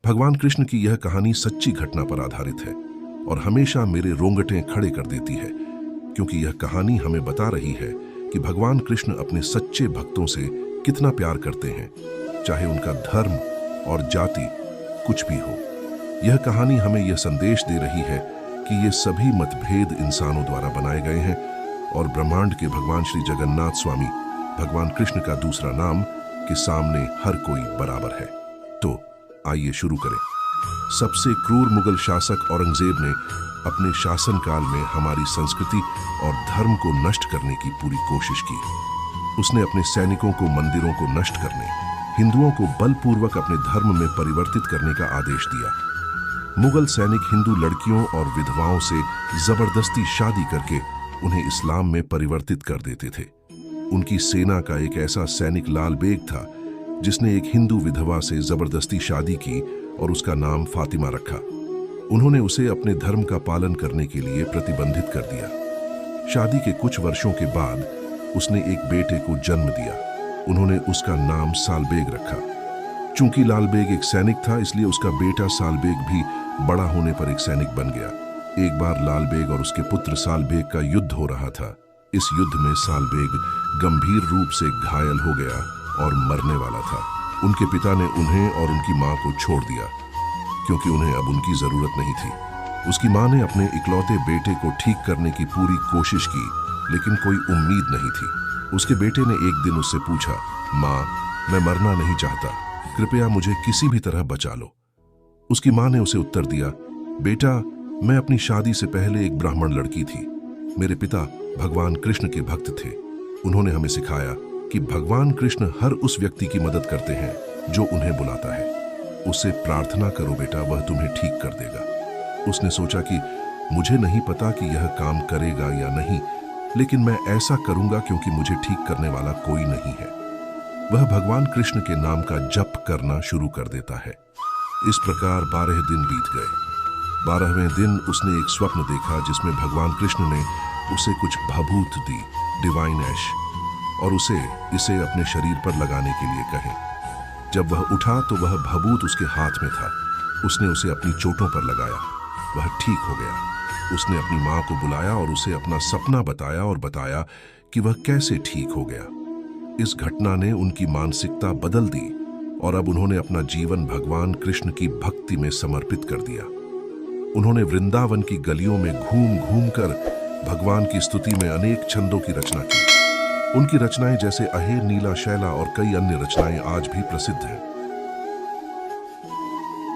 भगवान कृष्ण की यह कहानी सच्ची घटना पर आधारित है और हमेशा मेरे रोंगटे खड़े कर देती है, क्योंकि यह कहानी हमें बता रही है कि भगवान कृष्ण अपने सच्चे भक्तों से कितना प्यार करते हैं, चाहे उनका धर्म और जाति कुछ भी हो। यह कहानी हमें यह संदेश दे रही है कि ये सभी मतभेद इंसानों द्वारा बनाए गए हैं और ब्रह्मांड के भगवान श्री जगन्नाथ स्वामी भगवान कृष्ण का दूसरा नाम के सामने हर कोई बराबर है। तो आइए शुरू करें। सबसे क्रूर मुगल शासक औरंगजेब ने अपने शासनकाल में हमारी संस्कृति और धर्म को नष्ट करने की पूरी कोशिश की। उसने अपने सैनिकों को मंदिरों को नष्ट करने, हिंदुओं को बलपूर्वक अपने धर्म में परिवर्तित करने का आदेश दिया। मुगल सैनिक हिंदू लड़कियों और विधवाओं से जबरदस्ती शादी करके उन्हें इस्लाम में परिवर्तित कर देते थे। उनकी सेना का एक ऐसा सैनिक लाल बेग था जिसने एक हिंदू विधवा से जबरदस्ती शादी की और उसका नाम फातिमा रखा। उन्होंने उसे अपने धर्म का पालन करने के लिए प्रतिबंधित कर दिया। शादी के कुछ वर्षों के बाद उसने एक बेटे को जन्म दिया। उन्होंने उसका नाम सालबेग रखा। चूंकि लाल बेग एक सैनिक था, इसलिए उसका बेटा सालबेग भी बड़ा होने पर एक सैनिक बन गया। एक बार लाल बेग और उसके पुत्र सालबेग का युद्ध हो रहा था। इस युद्ध में सालबेग गंभीर रूप से घायल हो गया और मरने वाला था। उनके पिता ने उन्हें और उनकी मां को छोड़ दिया, क्योंकि उन्हें अब उनकी जरूरत नहीं थी। उसकी मां ने अपने इकलौते बेटे को ठीक करने की पूरी कोशिश की, लेकिन कोई उम्मीद नहीं थी। उसके बेटे ने एक दिन उससे पूछा, मां, मैं मरना नहीं चाहता, कृपया मुझे किसी भी तरह बचा लो। उसकी मां ने उसे उत्तर दिया, बेटा, मैं अपनी शादी से पहले एक ब्राह्मण लड़की थी। मेरे पिता भगवान कृष्ण के भक्त थे। उन्होंने हमें सिखाया कि भगवान कृष्ण हर उस व्यक्ति की मदद करते हैं जो उन्हें बुलाता है। उससे प्रार्थना करो बेटा, वह तुम्हें ठीक कर देगा। उसने सोचा कि मुझे नहीं पता कि यह काम करेगा या नहीं, लेकिन मैं ऐसा करूंगा क्योंकि मुझे ठीक करने वाला कोई नहीं है। वह भगवान कृष्ण के नाम का जप करना शुरू कर देता है। इस प्रकार 12 दिन बीत गए। 12वें दिन उसने एक स्वप्न देखा जिसमें भगवान कृष्ण ने उसे कुछ भभूत दी, डिवाइन ऐश, और उसे इसे अपने शरीर पर लगाने के लिए कहे। जब वह उठा तो वह भभूत उसके हाथ में था। उसने उसे अपनी चोटों पर लगाया। वह ठीक हो गया। उसने अपनी मां को बुलाया और उसे अपना सपना बताया और बताया कि वह कैसे ठीक हो गया। इस घटना ने उनकी मानसिकता बदल दी और अब उन्होंने अपना जीवन भगवान कृष्ण की भक्ति में समर्पित कर दिया। उन्होंने वृंदावन की गलियों में घूम घूम कर भगवान की स्तुति में अनेक छंदों की रचना की। उनकी रचनाएं जैसे अहेर, नीला शैला और कई अन्य रचनाएं आज भी प्रसिद्ध हैं।